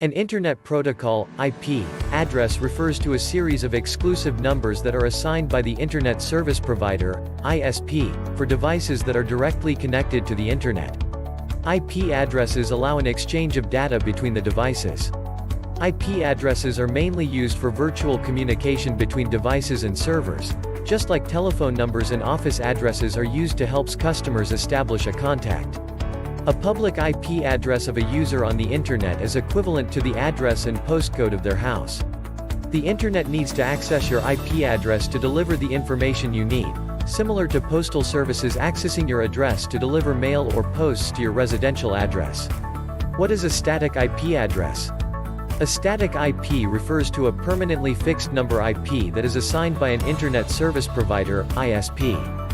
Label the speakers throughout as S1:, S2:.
S1: An Internet Protocol (IP) address refers to a series of exclusive numbers that are assigned by the Internet Service Provider (ISP) for devices that are directly connected to the Internet. IP addresses allow an exchange of data between the devices. IP addresses are mainly used for virtual communication between devices and servers, just like telephone numbers and office addresses are used to help customers establish a contact. A public IP address of a user on the Internet is equivalent to the address and postcode of their house. The Internet needs to access your IP address to deliver the information you need, similar to postal services accessing your address to deliver mail or posts to your residential address. What is a static IP address? A static IP refers to a permanently fixed number IP that is assigned by an Internet Service Provider (ISP).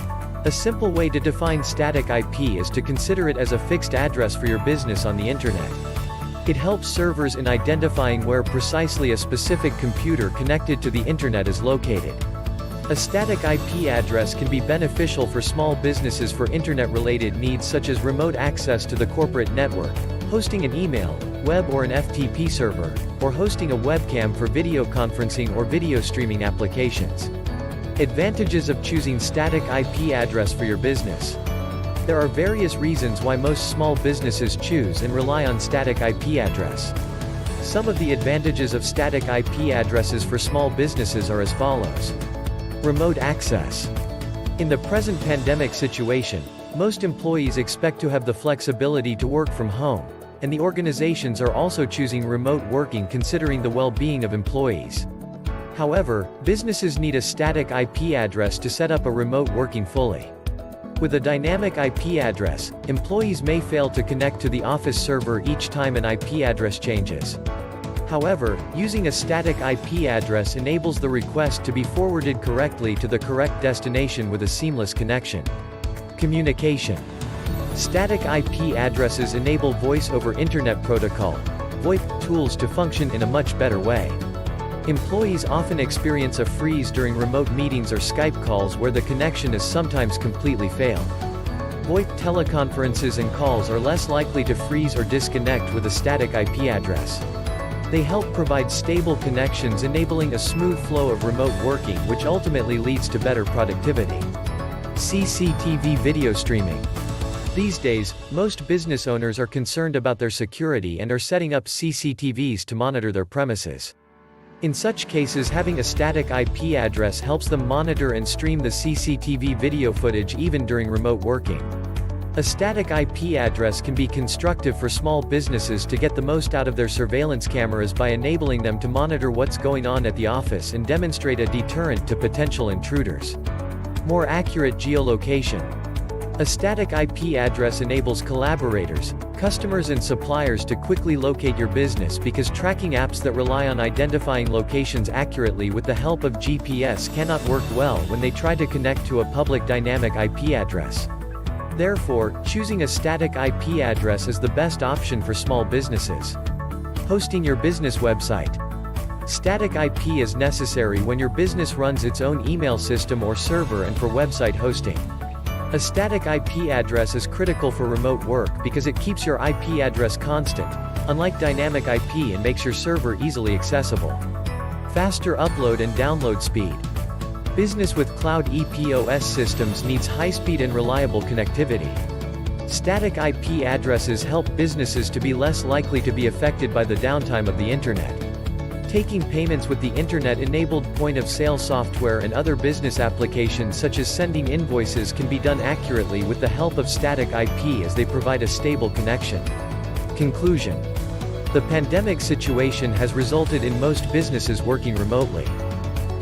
S1: A simple way to define static IP is to consider it as a fixed address for your business on the Internet. It helps servers in identifying where precisely a specific computer connected to the Internet is located. A static IP address can be beneficial for small businesses for Internet-related needs such as remote access to the corporate network, hosting an email, web or an FTP server, or hosting a webcam for video conferencing or video streaming applications. Advantages of choosing static IP address for your business. There are various reasons why most small businesses choose and rely on static IP address. Some of the advantages of static IP addresses for small businesses are as follows. Remote access. In the present pandemic situation, most employees expect to have the flexibility to work from home, and the organizations are also choosing remote working considering the well-being of employees. However, businesses need a static IP address to set up a remote working fully. With a dynamic IP address, employees may fail to connect to the office server each time an IP address changes. However, using a static IP address enables the request to be forwarded correctly to the correct destination with a seamless connection. Communication. Static IP addresses enable Voice over Internet Protocol (VoIP) tools to function in a much better way. Employees often experience a freeze during remote meetings or Skype calls where the connection has sometimes completely failed. VoIP teleconferences and calls are less likely to freeze or disconnect with a static IP address. They help provide stable connections, enabling a smooth flow of remote working, which ultimately leads to better productivity. CCTV video streaming. These days, most business owners are concerned about their security and are setting up CCTVs to monitor their premises. In such cases, having a static IP address helps them monitor and stream the CCTV video footage even during remote working. A static IP address can be constructive for small businesses to get the most out of their surveillance cameras by enabling them to monitor what's going on at the office and demonstrate a deterrent to potential intruders. More accurate geolocation. A static IP address enables collaborators, customers and suppliers to quickly locate your business because tracking apps that rely on identifying locations accurately with the help of GPS cannot work well when they try to connect to a public dynamic IP address. Therefore, choosing a static IP address is the best option for small businesses. Hosting your business website. Static IP is necessary when your business runs its own email system or server and for website hosting. A static IP address is critical for remote work because it keeps your IP address constant, unlike dynamic IP, and makes your server easily accessible. Faster upload and download speed. Business with cloud EPOS systems needs high-speed and reliable connectivity. Static IP addresses help businesses to be less likely to be affected by the downtime of the Internet. Taking payments with the Internet-enabled point-of-sale software and other business applications such as sending invoices can be done accurately with the help of static IP as they provide a stable connection. Conclusion. The pandemic situation has resulted in most businesses working remotely.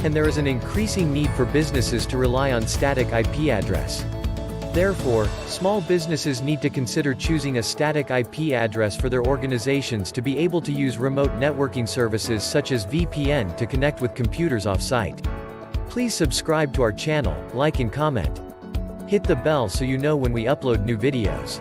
S1: And there is an increasing need for businesses to rely on static IP address. Therefore, small businesses need to consider choosing a static IP address for their organizations to be able to use remote networking services such as VPN to connect with computers off-site. Please subscribe to our channel, like and comment. Hit the bell so you know when we upload new videos.